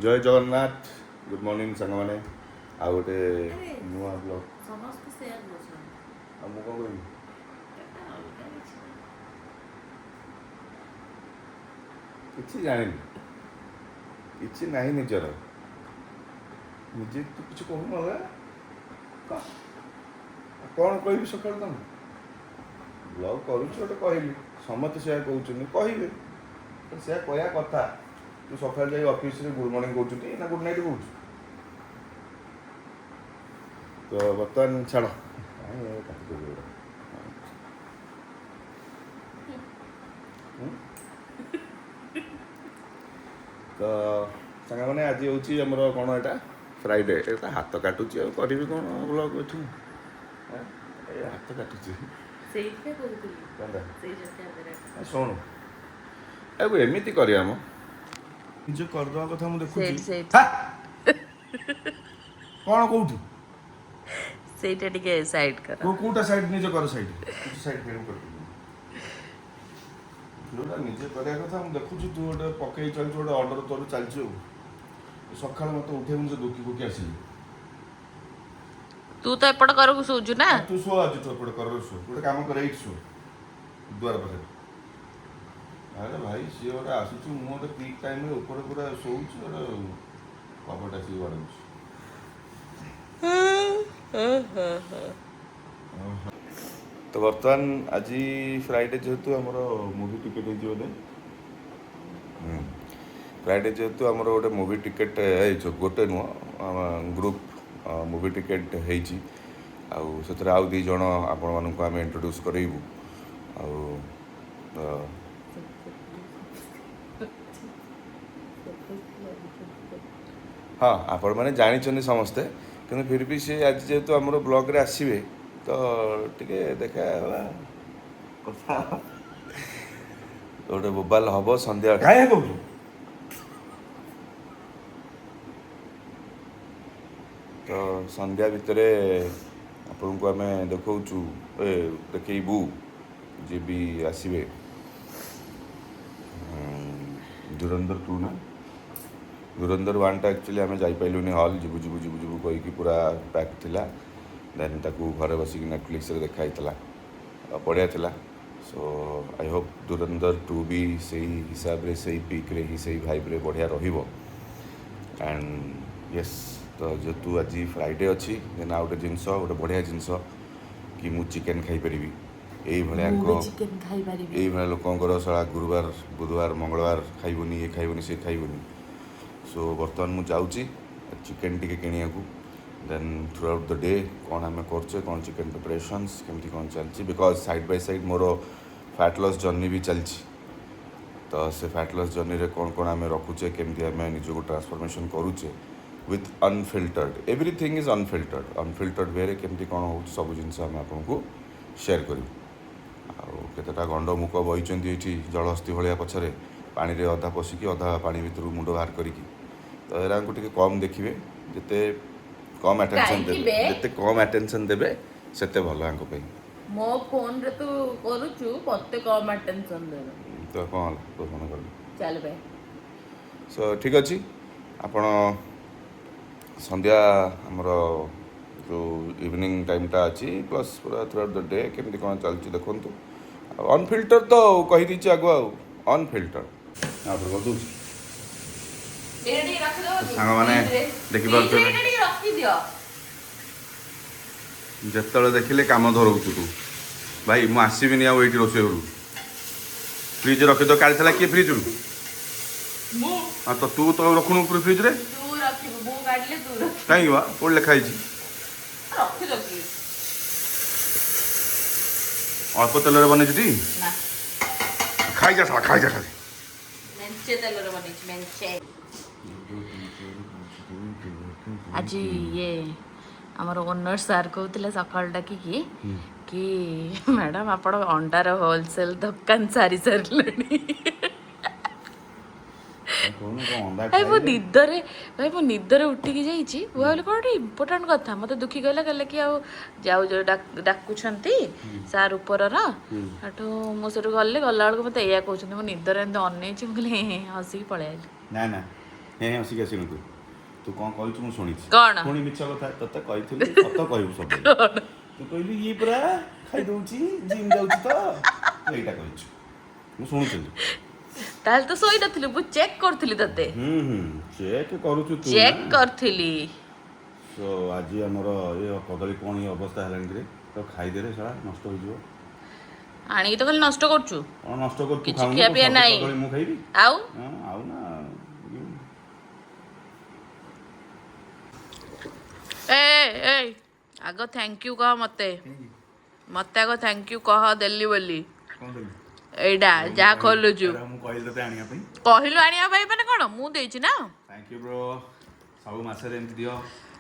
जय Jagannath good morning सांग मैंने आ गोटे नुआ ब्लॉग ସମସ୍ତେ ସେୟାର କରୁଛନ୍ତି। आ मु कौन करी किसी जानी किसी नहीं निजर निजे तू किसी कहून अलग कौन कह सका तुम ब्लॉग करुच कहली समस्त से कहले से कह कथा तू सकाल जाए ऑफिस रे गुड मॉर्निंग कहते ना गुड नाइट कहूँ तो बर्तमान छाड़ तो सांग मैंने आज हूँ आमर कौन एटा फ्राइडे एटा हाथ काटुची करी कौन ब्लॉग एठू हाथ काटुची ସେଇଥିପାଇଁ କହୁଥିଲି ସେଇ ଯୋଉ କ୍ୟାମେରା ଶୁଣୁ ଆଉ ଏମିତି କରିବା ମ ନିଜ କରିଦେବା କଥା ମୁଁ ଦେଖୁଛି କ'ଣ କୋଉଠି ସେଇଟା ଟିକେ ସାଇଡ୍ କର କୋଉଟା ସାଇଡ୍ ନିଜ କର ସାଇଡ୍ କିଛି ସାଇଡ୍ ଫେର କରିଦେବି ଯୋଉଟା ନିଜେ କରିବା କଥା ମୁଁ ଦେଖୁଛି ତୁ ଗୋଟେ ପକେଇ ଚାଲିଛୁ ଗୋଟେ ଅର୍ଡ଼ର ତୋର ଚାଲିଛୁ ଆଉ ସକାଳୁ ମୋତେ ଉଠେଇବୁ ଯେ ଦୁଃଖି ବୁକି ଆସିଲି ତୁ ତ ଏପଟ କରକୁ ଶୋଉଛୁ ନା ତୁ ଶୋ ଆଜି ତୁ ଏପଟେ କରରେ ଶୋ ଗୋଟେ କାମ କର ଏଇଠି ଶୋ ଦୁଆର ପାଖରେ ଆରେ ଭାଇ ସିଏ ଗୋଟେ ଆସୁଛି ମୁଁ ଗୋଟେ ପିକ୍ ଟାଇମ୍ରେ ଉପରେ ପୁରା ଶୋଉଛି ଗୋଟେ କବାଟ ଆସିକି ବାଡ଼ଉଛି तो बर्तमान आज फ्राइडे जेहेतु आमर मूवी टिकेट हो फ्राइडे जेहेतु आमर गोटे मूवी टिकेट गोटे नुह ग्रुप मूवी टिकेट से आउ दी जन आपण मानक आम इंट्रोड्यूस करेबू हाँ आपण मैंने जानी समस्ते कि फिर भी सी आज जेहेतु आमर ब्लॉग रे आसवे तो टिके देखा कथा गोटे मोबाइल हम संध्या खाए कौन तो संध्या भितर आपण को आम देखु देखबू जी भी आसवे धुरंधर 2 ना धुरंधर 1 टा एक्चुअली आम जापारूनी हल जीवु जीवु जीवु जीवु कहीकि पूरा पैक थिला देन ताकू घरे बसिक नेटफ्लिक्स रे देखाईला बढ़िया थिला सो आई होप धुरंधर 2 भी सही हिसाब रे सही पीक रे ही सही भाइब रे बढ़िया रहिबो एंड यस तो जो तू आज फ्राइडे अच्छी देन आउ गोटे जिनस गोटे बढ़िया जिनस कि मु चिकेन खाई परिबी एई भलिया लोकंकर सारा गुरुवार बुधवार मंगलवार खाइबुनी ये खाइबुनी से खाइबुनी सो बर्तमान मु जाउची चिकेन टिके किनिया को then throughout the day कौन आम करचे कौन चिकेन प्रिपरेशंस केमती कौन चलची because side by side more fat loss journey भी चलची तो से फैट लॉस जर्नी रे कौन कौन आम रखुचे केमती आम निज को ट्रांसफॉर्मेशन करूचे with unfiltered everything is unfiltered way रे केमती कौन हो सब जिनस आम आपको शेयर करूँ आतेटा गंडमुख बहीचंदी ये जलहस्ती भाया पछरे पानी रे अधा पशिकी अधा पानी भितर मुंड बाहर करिकी तो एरा को कम देखिए जिते कम अटेंशन देबे जिते कम अटेंशन देबे सेते भलो आंको पे मो फोन रे तू करूछु पत्ते कम अटेंशन देबे तो कोन तो फोन कर चल बे सो ठीक अछि आपण संध्या हमरो जो इवनिंग टाइम टा अछि प्लस पूरा थ्रू आउट द डे केमती कोन चलछि देखंतु अनफिल्टर तो कहि दिछि आगो अनफिल्टर आ पर गदु एडी रख दो सांग माने देखि पारछ एडी रख दियो जेतले देखिले काम धरौछु तू भाई मु आसीबिनी आ एठी रोसे करू फ्रिज रखि दो काढी थला के फ्रिज रु मु आ तो तू तो रखुनु पूरा फ्रिज रे तू रखि मु काढले तू रख काई बा कोड लिखा हिची रख दो की अल्प तेल रे बने छि ना खाई जा खाली मेंचे तेल रे बने छि मेंचे आज ये आमर ओनर सार कहते सकाल डाक कि मैडम आप अंडार होलसेल दुकान सारी सारे भाई मो निदरे उठिकी जाइए भाई कौन गोटे इम्पोर्टाट कथा मत दुखी कहला कहले कि आउ जाऊ जो डाकुंट सार ऊपर हाटू मुझे गले गला बेलू मत या कहते मो निदर एमती अनई मुझे हसिकी पलि आइली ना ना ହେଁ ହସିକି ଆସିନୁ ତୁ କ'ଣ କହିଛୁ ମୁଁ ଶୁଣିଛି କ'ଣ? ପୁଣି ମିଛ କଥା ତତେ କହିଥିଲି ସତ କହିବୁ ସବୁ ତୁ କହିଲୁ ଇଏ ପୁରା ଖାଇଦେଉଛି ଜିମ୍ ଯାଉଛି ତ ତୁ ଏଇଟା କହିଛୁ ମୁଁ ଶୁଣୁଥିଲି। ତାହେଲେ ତ ଶୋଇନଥିଲି, ମୁଁ ଚେକ୍ କରୁଥିଲି ତତେ। ଚେକ୍ କରୁଛୁ ତୁ ଚେକ୍ କରୁଥିଲି। ସୋ ଆଜି ଆମର ଏ କଦଳୀ କ'ଣ ଇଏ ଅବସ୍ଥା ହେଲାଣି କିରେ ତ ଖାଇଦେଲେ ସେଟା ନଷ୍ଟ ହେଇଯିବ। ଆଣିକି ତ ଖାଲି ନଷ୍ଟ କରୁଛୁ, କ'ଣ ନଷ୍ଟ କରୁଛୁ? କିଛି ଖାଉନୁ ଖିଆ ପିଆ ସବୁ ନାହିଁ। କଦଳୀ ମୁଁ ଖାଇବି ଆଉ ଆଉ ନା ଏ ଆଗ ଥ୍ୟାଙ୍କ ୟୁ କହ ମତେ ଆଗ ଥ୍ୟାଙ୍କ ୟୁ କହ ଦେଲି ବୋଲି। ଏଇଟା ଯାହା ଖୋଲୁଛୁ ମୁଁ କହିଲି ତତେ ଆଣିବା ପାଇଁ। କହିଲୁ ଆଣିବା ପାଇଁ, ମାନେ କ'ଣ ମୁଁ ଦେଇଛି ନା? Thank you bro. ସବୁ ମାସରେ ଏମିତି ଦିଅ,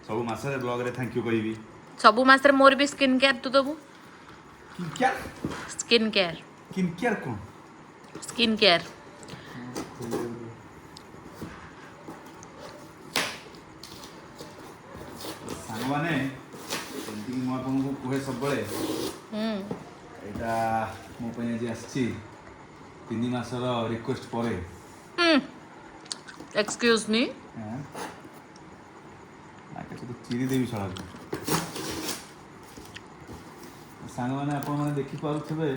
ସବୁ ମାସରେ ବ୍ଲଗରେ ଥ୍ୟାଙ୍କ ୟୁ କହିବି। ସବୁ ମାସରେ ମୋର ବି ସ୍କିନ୍ କେୟାର ତୁ ଦେବୁ। ସ୍କିନ୍ କେୟାର କ'ଣ? ସ୍କିନ୍ କେୟାର ସାଙ୍ଗମାନେ ଯେମିତିକି ମୁଁ ଆପଣଙ୍କୁ କୁହେ ସବୁବେଳେ, ଏଇଟା ମୋ ପାଇଁ ଆଜି ଆସିଛି 3 ମାସର ରିକ୍ୱେଷ୍ଟ ପରେ। ଏକ୍ସକ୍ୟୁଜ ମି, ଚିରି ଦେବି ଶଳାକୁ। ସାଙ୍ଗମାନେ ଆପଣମାନେ ଦେଖିପାରୁଥିବେ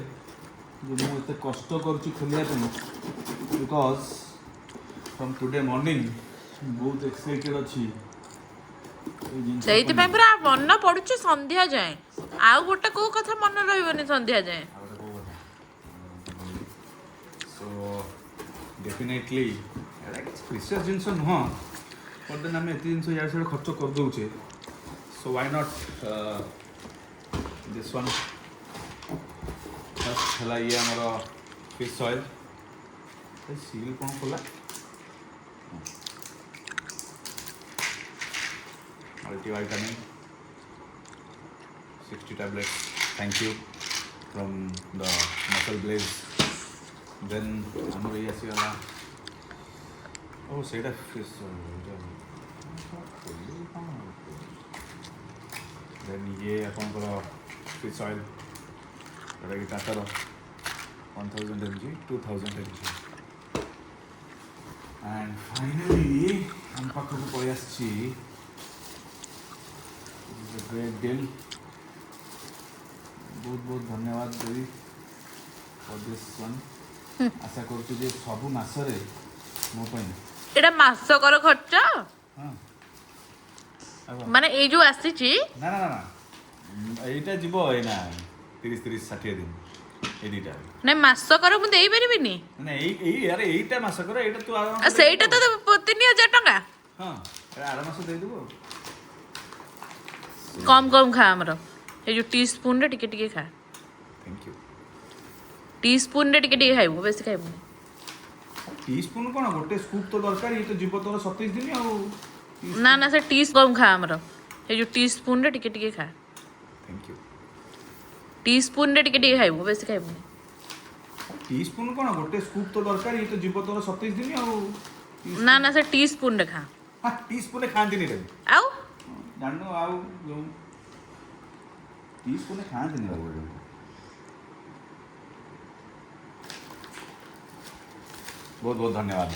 ଯେ ମୁଁ ଏତେ କଷ୍ଟ କରୁଛି ଖୋଲିବା ପାଇଁ, ବିକଜ୍ ଫ୍ରମ୍ ଟୁଡେ ମର୍ଣ୍ଣିଂ ବହୁତ ଏକ୍ସାଇଟେଡ୍ ଅଛି। ସେଇଥିପାଇଁ ପୁରା ମନ ପଡୁଛି ସନ୍ଧ୍ୟା ଯାଏଁ। ଆଉ ଗୋଟେ କୋଉ କଥା ମନେ ରହିବନି ସନ୍ଧ୍ୟା ଯାଏଁ। ସୋ ଡେଫିନେଟଲି ଏଇଟା କିଛି ପ୍ରିସିୟସ୍ ଜିନିଷ ନୁହଁ, ବଟ୍ ଦେନ୍ ଆମେ ଏତେ ଜିନିଷ ଇଆଡ଼େ ସିଆଡ଼େ ଖର୍ଚ୍ଚ କରିଦେଉଛେ। So why not this one. First ହେଲା ଇଏ ଆମର ଫିସ୍ ଅଏଲ୍। ସିଲ୍ କ'ଣ କଲା? Multivitamin 60 tablets. Thank you from the Muscle Blaze. Then ଆମର ଇଏ ଆସିଗଲା। ଓ ସେଇଟା ଫିସ୍ ଦେନ୍ ଇଏ ଆପଣଙ୍କର ଫିସ୍ ଅଏଲ୍, ଯେଉଁଟାକି ଟାଟାର 1000 mg 2000 mg। ଆଣ୍ଡ ଫାଇନାଲି ଆମ ପାଖକୁ ପଳେଇ ଆସିଛି ଗ୍ରେଟ୍ ଡିଲ୍। ବହୁତ ବହୁତ ଧନ୍ୟବାଦ ଦେବି ଫର୍ ଦିସ୍ ୱାନ୍। ଆଶା କରୁଛୁ ଯେ ସବୁ ମାସରେ ମୋ ପାଇଁ। ଏଇଟା ମାସକର ଖର୍ଚ୍ଚ ହଁ ମାନେ ଏଇ ଯୋଉ ଆସିଛି। ନା ନା ନା ଏଇଟା ଯିବ ଏଇନା 30-60 ଦିନ ଏଇ ଦୁଇଟା। ନାଇଁ ମାସକର ମୁଁ ଦେଇପାରିବିନି। ମାନେ ଆରେ ଏଇଟା ମାସକର, ଏଇଟା ତୁ ଆର ମାସ ସେଇଟା ତ 3000 ଟଙ୍କା। ହଁ ଆର ମାସ ଦେଇଦେବୁ ଆଉ। କମ୍ ଖା ଆମର ଏଇ ଯୋଉ ଟି ସ୍ପୁନରେ ଟିକେ ଟିକେ ଖା। Thank you. ଟି ସ୍ପୁନରେ ଟିକେ ଟିକେ ଖାଇବୁ, ବେଶୀ ଖାଇବୁନି। ଟି ସ୍ପୁନ୍ କ'ଣ ଗୋଟେ ସ୍କୁପ୍ ତ ଦରକାର, ଇଏ ତ ଯିବ ତୋର 27 ଦିନ ଆଉ। ନା ସେ ଟି କମ୍ ଖା ଆମର ଏଇ ଯୋଉ ଟି ସ୍ପୁନରେ ଟିକେ ଟିକେ ଖା। Thank you. ଟି ସ୍ପୁନରେ ଟିକେ ଟିକେ ଖାଇବୁ, ବେଶୀ ଖାଇବୁନି। ଟି ସ୍ପୁନ୍ କ'ଣ ଗୋଟେ ସ୍କୁପ୍ ତ ଦରକାର, ଇଏ ତ ଯିବ ତୋର 27 ଦିନ ଆଉ। ନା ସେ ଟି ସ୍ପୁନରେ ଖା। ଟି ସ୍ପୁନରେ ଖାଆନ୍ତିନି ରେ ଆଉ ଜାଣିନୁ ଆଉ ଯେଉଁ ଟି ସ୍ପୁନରେ ଖାଆନ୍ତିନି ଆଉ। ବହୁତ ବହୁତ ଧନ୍ୟବାଦ।